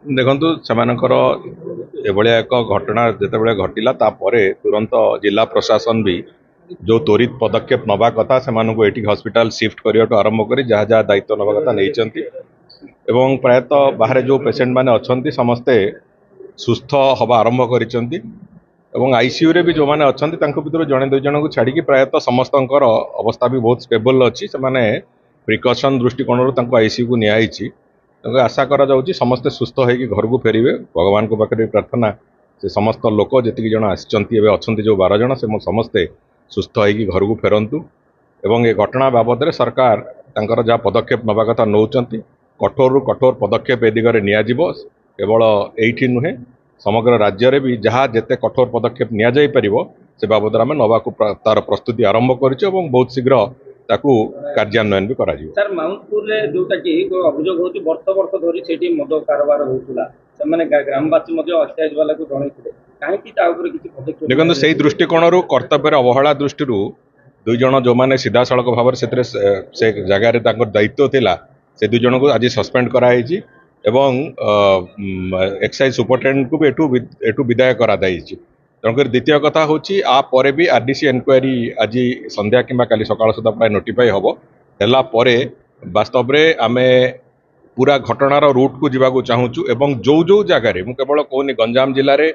ଦେଖନ୍ତୁ ସେମାନଙ୍କର ଏଭଳିଆ ଏକ ଘଟଣା ଯେତେବେଳେ ଘଟିଲା ତାପରେ ତୁରନ୍ତ ଜିଲ୍ଲା ପ୍ରଶାସନ ବି ଯେଉଁ ତ୍ୱରିତ ପଦକ୍ଷେପ ନେବା କଥା ସେମାନଙ୍କୁ ଏଠିକି ହସ୍ପିଟାଲ ସିଫ୍ଟ କରିବାଠୁ ଆରମ୍ଭ କରି ଯାହା ଯାହା ଦାୟିତ୍ୱ ନେବା କଥା ନେଇଛନ୍ତି ଏବଂ ପ୍ରାୟତଃ ବାହାରେ ଯେଉଁ ପେସେଣ୍ଟ ମାନେ ଅଛନ୍ତି ସମସ୍ତେ ସୁସ୍ଥ ହେବା ଆରମ୍ଭ କରିଛନ୍ତି ଏବଂ ଆଇସିୟୁରେ ବି ଯେଉଁମାନେ ଅଛନ୍ତି ତାଙ୍କ ଭିତରୁ ଜଣେ ଦୁଇ ଜଣଙ୍କୁ ଛାଡ଼ିକି ପ୍ରାୟତଃ ସମସ୍ତଙ୍କର ଅବସ୍ଥା ବି ବହୁତ ଷ୍ଟେବଲ୍ ଅଛି। ସେମାନେ ପ୍ରିକସନ୍ ଦୃଷ୍ଟିକୋଣରୁ ତାଙ୍କୁ ଆଇସିୟୁକୁ ନିଆଯାଇଛି। ତେଣୁ ଆଶା କରାଯାଉଛି ସମସ୍ତେ ସୁସ୍ଥ ହେଇକି ଘରକୁ ଫେରିବେ। ଭଗବାନଙ୍କ ପାଖରେ ପ୍ରାର୍ଥନା ସେ ସମସ୍ତ ଲୋକ ଯେତିକି ଜଣ ଆସିଛନ୍ତି ଏବେ ଅଛନ୍ତି ଯେଉଁ 12 ଜଣ ସେ ସମସ୍ତେ ସୁସ୍ଥ ହେଇକି ଘରକୁ ଫେରନ୍ତୁ ଏବଂ ଏ ଘଟଣା ବାବଦରେ ସରକାର ତାଙ୍କର ଯାହା ପଦକ୍ଷେପ ନେବା କଥା ନେଉଛନ୍ତି। କଠୋରରୁ କଠୋର ପଦକ୍ଷେପ ଏ ଦିଗରେ ନିଆଯିବ। କେବଳ ଏଇଠି ନୁହେଁ ସମଗ୍ର ରାଜ୍ୟରେ ବି ଯାହା ଯେତେ କଠୋର ପଦକ୍ଷେପ ନିଆଯାଇପାରିବ ସେ ବାବଦରେ ଆମେ ନେବାକୁ ତାର ପ୍ରସ୍ତୁତି ଆରମ୍ଭ କରିଛୁ ଏବଂ ବହୁତ ଶୀଘ୍ର ତାକୁ କାର୍ଯ୍ୟାନ୍ୱୟନ ବି କରାଯିବ। ସାର୍ ମାଉଣ୍ଟପୁରରେ ଯୋଉଟା କି ଅଭିଯୋଗ ହେଉଛି ବର୍ଷ ବର୍ଷ ଧରି ସେଠି ମଦ କାରବାର ହେଉଥିଲା, ସେମାନେ ଗ୍ରାମବାସୀ ମଧ୍ୟ ଏକ୍ସାଇଜ ବାଲାକୁ ଜଣାଇଥିଲେ, କାହିଁକି ତା ଉପରେ କିଛି ପଦକ୍ଷେପ? ଦେଖନ୍ତୁ ସେଇ ଦୃଷ୍ଟିକୋଣରୁ କର୍ତ୍ତବ୍ୟର ଅବହେଳା ଦୃଷ୍ଟିରୁ ଦୁଇ ଜଣ ଯେଉଁମାନେ ସିଧାସଳଖ ଭାବରେ ସେଥିରେ ସେ ଜାଗାରେ ତାଙ୍କର ଦାୟିତ୍ୱ ଥିଲା ସେ ଦୁଇ ଜଣଙ୍କୁ ଆଜି ସସ୍ପେଣ୍ଡ କରାଯାଇଛି ଏବଂ ଏକ୍ସାଇଜ ସୁପରିଟେଣ୍ଡେଣ୍ଟକୁ ବି ଏଠୁ ବିଦାୟ କରାଯାଇଛି। ତେଣୁକରି ଦ୍ୱିତୀୟ କଥା ହେଉଛି ଆ ପରେ ବି ଆରଡିସି ଏନକ୍ୱାରି ଆଜି ସନ୍ଧ୍ୟା କିମ୍ବା କାଲି ସକାଳ ସୁଦ୍ଧା ପ୍ରାୟ ନୋଟିଫାଇ ହେବ। ହେଲା ପରେ ବାସ୍ତବରେ ଆମେ ପୁରା ଘଟଣାର ରୁଟ୍କୁ ଯିବାକୁ ଚାହୁଁଛୁ ଏବଂ ଯେଉଁ ଜାଗାରେ ମୁଁ କେବଳ କହୁନି ଗଞ୍ଜାମ ଜିଲ୍ଲାରେ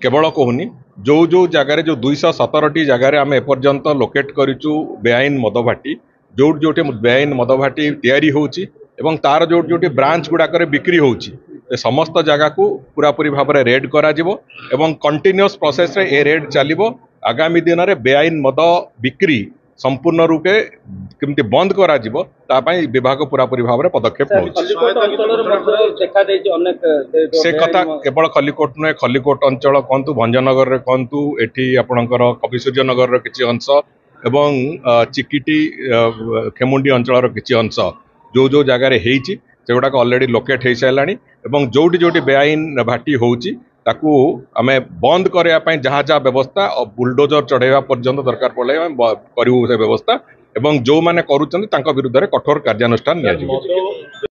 କେବଳ କହୁନି ଯେଉଁ ଜାଗାରେ ଯେଉଁ 217ଟି ଜାଗାରେ ଆମେ ଏପର୍ଯ୍ୟନ୍ତ ଲୋକେଟ୍ କରିଛୁ ବେଆଇନ ମଦଭାଟି, ଯୋଉଠି ବେଆଇନ ମଦଭାଟି ତିଆରି ହେଉଛି ଏବଂ ତାର ଯୋଉଠି ବ୍ରାଞ୍ଚ ଗୁଡ଼ାକରେ ବିକ୍ରି ହେଉଛି ଏ ସମସ୍ତ ଜାଗାକୁ ପୁରାପୁରି ଭାବରେ ରେଡ୍ କରାଯିବ ଏବଂ କଣ୍ଟିନ୍ୟୁଅସ୍ ପ୍ରୋସେସରେ ଏ ରେଡ୍ ଚାଲିବ। ଆଗାମୀ ଦିନରେ ବେଆଇନ ମଦ ବିକ୍ରି ସମ୍ପୂର୍ଣ୍ଣ ରୂପେ କେମିତି ବନ୍ଦ କରାଯିବ ତା ପାଇଁ ବିଭାଗ ପୁରାପୁରି ଭାବରେ ପଦକ୍ଷେପ ନେଉଛି। ସେ କଥା କେବଳ ଖଲିକୋଟ ନୁହେଁ, ଖଲିକୋଟ ଅଞ୍ଚଳ କୁହନ୍ତୁ, ଭଞ୍ଜନଗରରେ କୁହନ୍ତୁ, ଏଠି ଆପଣଙ୍କର କବିସୂର୍ଯ୍ୟନଗରର କିଛି ଅଂଶ ଏବଂ ଚିକିଟି ଖେମୁଣ୍ଡି ଅଞ୍ଚଳର କିଛି ଅଂଶ ଯେଉଁ ଜାଗାରେ ହେଇଛି ସେଗୁଡ଼ାକ ଅଲରେଡ଼ି ଲୋକେଟ୍ ହେଇସାରିଲାଣି ଏବଂ ଯୋଉଠି ବେଆଇନ ଭାଟି ହେଉଛି ତାକୁ ଆମେ ବନ୍ଦ କରିବା ପାଇଁ ଯାହା ଯାହା ବ୍ୟବସ୍ଥା ବୁଲଡୋଜର ଚଢ଼େଇବା ପର୍ଯ୍ୟନ୍ତ ଦରକାର ପଡ଼ିଲେ ଆମେ କରିବୁ ସେ ବ୍ୟବସ୍ଥା ଏବଂ ଯେଉଁମାନେ କରୁଛନ୍ତି ତାଙ୍କ ବିରୁଦ୍ଧରେ କଠୋର କାର୍ଯ୍ୟାନୁଷ୍ଠାନ ନିଆଯିବ।